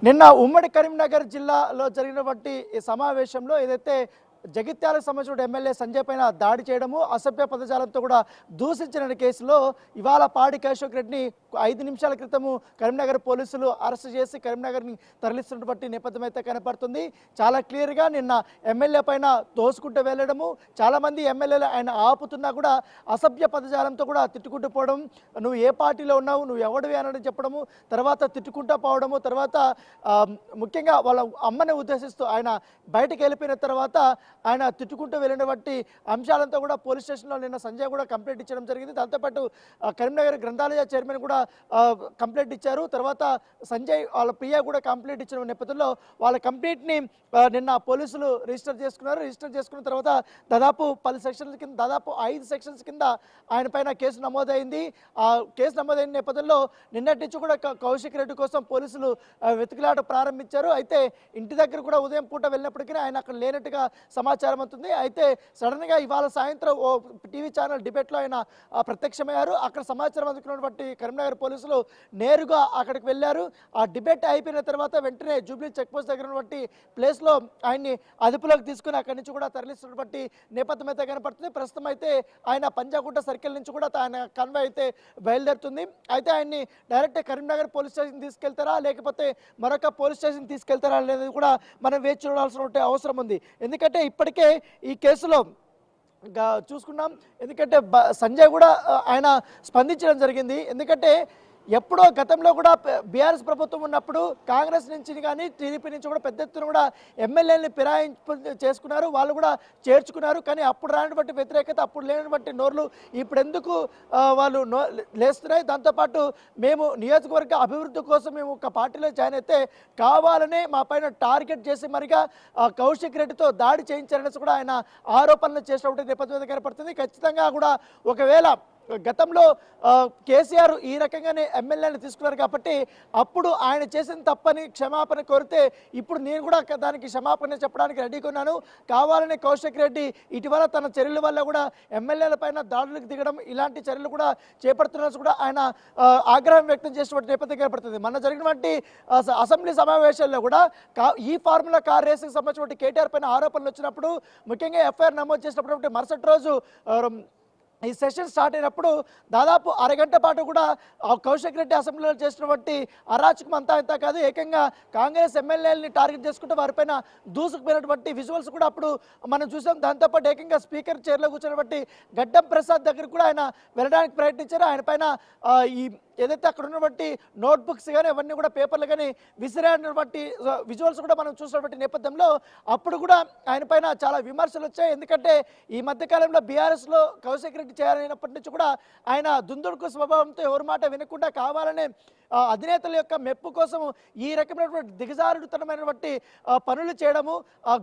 నిన్న ఉమ్మడి కరీంనగర్ జిల్లాలో జరిగినటువంటి ఈ సమావేశంలో ఏదైతే జగిత్యాలకు సంబంధించిన ఎమ్మెల్యే సంజయ్ పైన దాడి చేయడము అసభ్య పదజాలంతో కూడా దూషించిన కేసులో ఇవాళ పాడి కేశవ్ రెడ్డిని 5 నిమిషాల క్రితము కరీంనగర్ పోలీసులు అరెస్ట్ చేసి కరీంనగర్ని తరలిస్తున్నటువంటి నేపథ్యం అయితే కనపడుతుంది. చాలా క్లియర్గా నిన్న ఎమ్మెల్యే పైన తోసుకుంటూ వెళ్ళడము, చాలామంది ఎమ్మెల్యేలు ఆయన ఆపుతున్నా కూడా అసభ్య పదజాలంతో కూడా తిట్టుకుంటూ పోవడం, నువ్వు ఏ పార్టీలో ఉన్నావు, నువ్వు ఎవడివి అని చెప్పడము, తర్వాత తిట్టుకుంటూ పోవడము, తర్వాత ముఖ్యంగా వాళ్ళ అమ్మని ఉద్దేశిస్తూ ఆయన బయటకు వెళ్ళిపోయిన తర్వాత ఆయన తిట్టుకుంటూ వెళ్ళినటువంటి అంశాలంతా కూడా పోలీస్ స్టేషన్లో నిన్న సంజయ్ కూడా కంప్లైంట్ ఇచ్చడం జరిగింది. దాంతోపాటు కరీంనగర్ గ్రంథాలయ చైర్మన్ కూడా కంప్లైంట్ ఇచ్చారు. తర్వాత సంజయ్ వాళ్ళ ప్రియా కూడా కంప్లైంట్ ఇచ్చిన నేపథ్యంలో వాళ్ళ కంప్లైంట్ని నిన్న పోలీసులు రిజిస్టర్ చేసుకున్నారు. రిజిస్టర్ చేసుకున్న తర్వాత దాదాపు 10 సెక్షన్స్ కింద, దాదాపు 5 సెక్షన్స్ కింద ఆయన పైన కేసు నమోదైంది. ఆ కేసు నమోదైన నేపథ్యంలో నిన్నటి నుంచి కూడా కౌశిక్ రెడ్డి కోసం పోలీసులు వెతుకులాట ప్రారంభించారు. అయితే ఇంటి దగ్గర కూడా ఉదయం పూట వెళ్ళినప్పటికీ ఆయన అక్కడ లేనట్టుగా సమాచారం అవుతుంది. అయితే సడన్గా ఇవాళ సాయంత్రం ఓ టీవీ ఛానల్ డిబేట్లో ఆయన ప్రత్యక్షమయ్యారు. అక్కడ సమాచారం అందుకున్నటువంటి కరీంనగర్ పోలీసులు నేరుగా అక్కడికి వెళ్ళారు. ఆ డిబేట్ అయిపోయిన తర్వాత వెంటనే జూబ్లీ చెక్ పోస్ట్ దగ్గర ఉన్నటువంటి ప్లేస్లో ఆయన్ని అదుపులోకి తీసుకుని అక్కడి నుంచి కూడా తరలిస్తున్నటువంటి నేపథ్యం అయితే కనపడుతుంది. ప్రస్తుతం అయితే ఆయన పంజాగుట్ట సర్కిల్ నుంచి కూడా ఆయన కన్వే అయితే బయలుదేరుతుంది. అయితే ఆయన్ని డైరెక్ట్ కరీంనగర్ పోలీస్ స్టేషన్ తీసుకెళ్తారా లేకపోతే మరొక పోలీస్ స్టేషన్ తీసుకెళ్తారా అనేది కూడా మనం వేచి చూడాల్సిన అవసరం ఉంది. ఎందుకంటే ఇప్పటికే ఈ కేసులో చూసుకున్నాం. ఎందుకంటే సంజయ్ కూడా ఆయన స్పందించడం జరిగింది. ఎందుకంటే ఎప్పుడో గతంలో కూడా బీఆర్ఎస్ ప్రభుత్వం ఉన్నప్పుడు కాంగ్రెస్ నుంచి కానీ టీడీపీ నుంచి కూడా పెద్ద ఎత్తున కూడా ఎమ్మెల్యేలని ఫిరాయింపు చేసుకున్నారు, వాళ్ళు కూడా చేర్చుకున్నారు. కానీ అప్పుడు రానటువంటి వ్యతిరేకత, అప్పుడు లేనటువంటి నోర్లు ఇప్పుడు ఎందుకు వాళ్ళు లేస్తున్నాయి. దాంతోపాటు మేము నియోజకవర్గ అభివృద్ధి కోసం మేము ఒక పార్టీలో జాయిన్ అయితే కావాలనే మా పైన టార్గెట్ చేసి మరిగా కౌశిక్ రెడ్డితో దాడి చేయించారనేసి కూడా ఆయన ఆరోపణలు చేసినటువంటి నేపథ్యం కనపడుతుంది. ఖచ్చితంగా కూడా ఒకవేళ గతంలో కేసీఆర్ ఈ రకంగానే ఎమ్మెల్యేలు తీసుకున్నారు కాబట్టి అప్పుడు ఆయన చేసిన తప్పని క్షమాపణ కోరితే ఇప్పుడు నేను కూడా దానికి క్షమాపణ చెప్పడానికి రెడీగా ఉన్నాను. కావాలని కౌశిక్ రెడ్డి ఇటీవల తన చర్యల వల్ల కూడా ఎమ్మెల్యేల పైన దాడులకు దిగడం, ఇలాంటి చర్యలు కూడా చేపడుతున్నట్టు కూడా ఆయన ఆగ్రహం వ్యక్తం చేసినటువంటి నేపథ్యం కనపడుతుంది. మొన్న జరిగినటువంటి అసెంబ్లీ సమావేశాల్లో కూడా ఈ ఫార్ములా కార్ రేసింగ్ సంబంధించినటువంటి కేటీఆర్ పైన ఆరోపణలు వచ్చినప్పుడు, ముఖ్యంగా ఎఫ్ఐఆర్ నమోదు చేసినప్పుడు మరుసటి రోజు ఈ సెషన్ స్టార్ట్ అయినప్పుడు దాదాపు అరగంట పాటు కూడా కౌశిక్ రెడ్డి అసెంబ్లీలో చేసినటువంటి అరాచకం అంతా ఇంత కాదు, ఏకంగా కాంగ్రెస్ ఎమ్మెల్యేలని టార్గెట్ చేసుకుంటూ వారిపైన దూసుకుపోయినటువంటి విజువల్స్ కూడా అప్పుడు మనం చూసాం. దాంతోపాటు ఏకంగా స్పీకర్ చైర్లో కూర్చున్నటువంటి గడ్డం ప్రసాద్ దగ్గర కూడా ఆయన వెళ్ళడానికి ప్రయత్నించారు. ఆయన పైన ఈ ఏదైతే అక్కడ ఉన్నటువంటి నోట్బుక్స్ కానీ అవన్నీ కూడా పేపర్లు కానీ విసిరాడినటువంటి విజువల్స్ కూడా మనం చూసినటువంటి నేపథ్యంలో అప్పుడు కూడా ఆయన పైన చాలా విమర్శలు వచ్చాయి. ఎందుకంటే ఈ మధ్యకాలంలో బీఆర్ఎస్లో కౌశిక్ రెడ్డి చేయాలైనప్పటి నుంచి కూడా ఆయన దుందుడుకు స్వభావంతో ఎవరి మాట వినకుండా కావాలనే అధినేతల యొక్క మెప్పు కోసం ఈ రకమైనటువంటి దిగజారుడుతనమైనటువంటి పనులు చేయడము,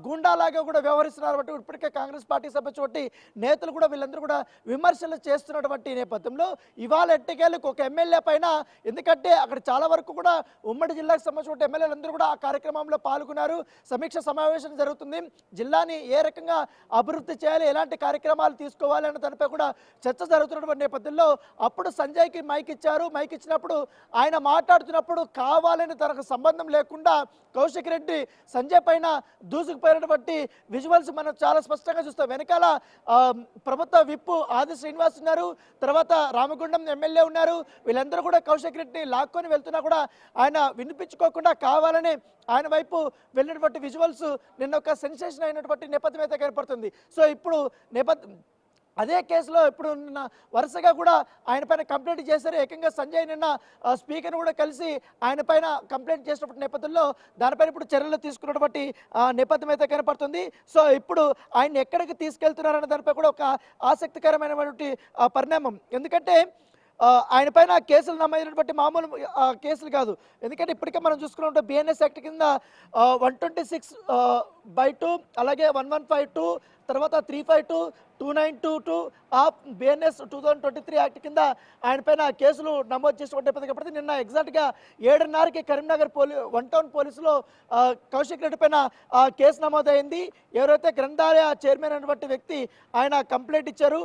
గూండాలాగా కూడా వ్యవహరిస్తున్నారు. బట్టి ఇప్పటికే కాంగ్రెస్ పార్టీకి సంబంధించినటువంటి నేతలు కూడా వీళ్ళందరూ కూడా విమర్శలు చేస్తున్నటువంటి నేపథ్యంలో ఇవాళ ఎట్టకేలకు ఒక ఎమ్మెల్యే పైన, ఎందుకంటే అక్కడ చాలా వరకు కూడా ఉమ్మడి జిల్లాకు సంబంధించిన ఎమ్మెల్యేలందరూ కూడా ఆ కార్యక్రమంలో పాల్గొన్నారు. సమీక్ష సమావేశం జరుగుతుంది. జిల్లాని ఏ రకంగా అభివృద్ధి చేయాలి, ఎలాంటి కార్యక్రమాలు తీసుకోవాలి అన్న దానిపై కూడా చర్చ జరుగుతున్నటువంటి నేపథ్యంలో అప్పుడు సంజయ్కి మైక్ ఇచ్చారు. మైక్ ఇచ్చినప్పుడు ఆయన మాట్లాడుతున్నప్పుడు కావాలని తనకు సంబంధం లేకుండా కౌశిక్ రెడ్డి సంజయ్ పైన దూసుకుపోయినటువంటి విజువల్స్ మనం చాలా స్పష్టంగా చూస్తాం. వెనకాల ప్రభుత్వ విప్పు ఆది శ్రీనివాస్ ఉన్నారు, తర్వాత రామగుండం ఎమ్మెల్యే ఉన్నారు. వీళ్ళందరూ కూడా కౌశిక్ రెడ్డిని లాక్కొని వెళ్తున్నా కూడా ఆయన వినిపించుకోకుండా కావాలని ఆయన వైపు వెళ్ళినటువంటి విజువల్స్ నిన్న ఒక సెన్సేషన్ అయినటువంటి నేపథ్యం అయితే కనపడుతుంది. సో ఇప్పుడు అదే కేసులో ఇప్పుడు నిన్న వరుసగా కూడా ఆయన పైన కంప్లైంట్ చేశారు. ఏకంగా సంజయ్ నిన్న స్పీకర్ కూడా కలిసి ఆయన పైన కంప్లైంట్ చేసినటువంటి నేపథ్యంలో దానిపైన ఇప్పుడు చర్యలు తీసుకున్నటువంటి నేపథ్యం అయితే కనపడుతుంది. సో ఇప్పుడు ఆయన ఎక్కడికి తీసుకెళ్తున్నారన్న దానిపై కూడా ఒక ఆసక్తికరమైనటువంటి పరిణామం. ఎందుకంటే ఆయన పైన కేసులు నమోదైనటువంటి మామూలు కేసులు కాదు. ఎందుకంటే ఇప్పటికే మనం చూసుకున్నట్టు బిఎన్ఎస్ యాక్ట్ కింద 126/2, అలాగే 1152, తర్వాత 352, 2922 ఆఫ్ బిఎన్ఎస్ 2023 యాక్ట్ కింద ఆయన పైన కేసులు నమోదు చేసినటువంటి నిన్న ఎగ్జాక్ట్గా 7:30కి కరీంనగర్ 1 టౌన్ పోలీసులో కౌశిక్ రెడ్డి పైన కేసు నమోదైంది. ఎవరైతే గ్రంథాలయ చైర్మన్ అయినటువంటి వ్యక్తి ఆయన కంప్లైంట్ ఇచ్చారు,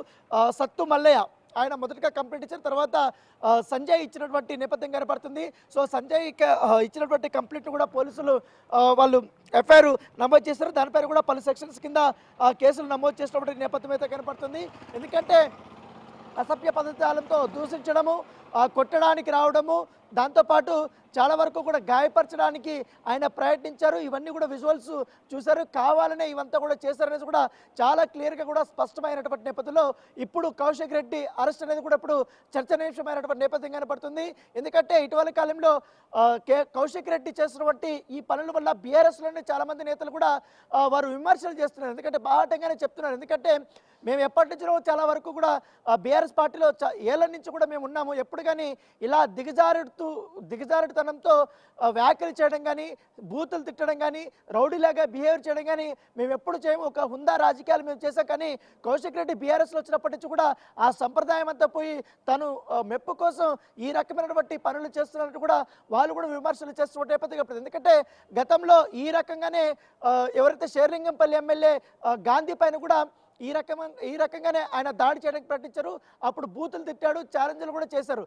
సత్తు మల్లయ్య. ఆయన మొదటగా కంప్లైంట్ ఇచ్చిన తర్వాత సంజయ్ ఇచ్చినటువంటి నేపథ్యం కనపడుతుంది. సో సంజయ్ ఇచ్చినటువంటి కంప్లైంట్ కూడా పోలీసులు వాళ్ళు ఎఫ్ఐఆర్ నమోదు చేశారు. దానిపైన కూడా పలు సెక్షన్స్ కింద కేసులు నమోదు చేసినటువంటి నేపథ్యం అయితే కనపడుతుంది. ఎందుకంటే అసభ్య పదజాలంతో దూషించడము, కొట్టడానికి రావడము, దాంతోపాటు చాలా వరకు కూడా గాయపరచడానికి ఆయన ప్రయత్నించారు. ఇవన్నీ కూడా విజువల్స్ చూశారు. కావాలనే ఇవంతా కూడా చేశారనేది కూడా చాలా క్లియర్గా కూడా స్పష్టమైనటువంటి నేపథ్యంలో ఇప్పుడు కౌశిక్ రెడ్డి అరెస్ట్ అనేది కూడా ఇప్పుడు చర్చనీయాంశమైనటువంటి నేపథ్యం కనపడుతుంది. ఎందుకంటే ఇటీవల కాలంలో కౌశిక్ రెడ్డి చేసినటువంటి ఈ పనుల వల్ల బీఆర్ఎస్లోనే చాలామంది నేతలు కూడా వారు విమర్శలు చేస్తున్నారు. ఎందుకంటే బాహటంగానే చెప్తున్నారు. ఎందుకంటే మేము ఎప్పటి నుంచో చాలా వరకు కూడా బీఆర్ఎస్ పార్టీలో ఏళ్ళ నుంచి కూడా మేము ఉన్నాము. ఎప్పుడు కానీ ఇలా దిగజారుడుతనంతో వ్యాఖ్యలు చేయడం కానీ, బూతులు తిట్టడం కానీ, రౌడీలాగా బిహేవియర్ చేయడం కానీ మేము ఎప్పుడు చేయము. ఒక హుందా రాజకీయాలు మేము చేసాం. కానీ కౌశిక్ రెడ్డి బీఆర్ఎస్లో వచ్చినప్పటి నుంచి కూడా ఆ సంప్రదాయం అంతా పోయి తను మెప్పు కోసం ఈ రకమైనటువంటి పనులు చేస్తున్నట్టు కూడా వాళ్ళు కూడా విమర్శలు చేస్తున్న నేపథ్యం. ఎందుకంటే గతంలో ఈ రకంగానే ఎవరైతే షేర్లింగంపల్లి ఎమ్మెల్యే గాంధీ పైన కూడా ఈ రకంగానే ఆయన దాడి చేయడానికి ప్రయత్నించారు. అప్పుడు బూతులు తిట్టాడు, ఛాలెంజ్లు కూడా చేశారు.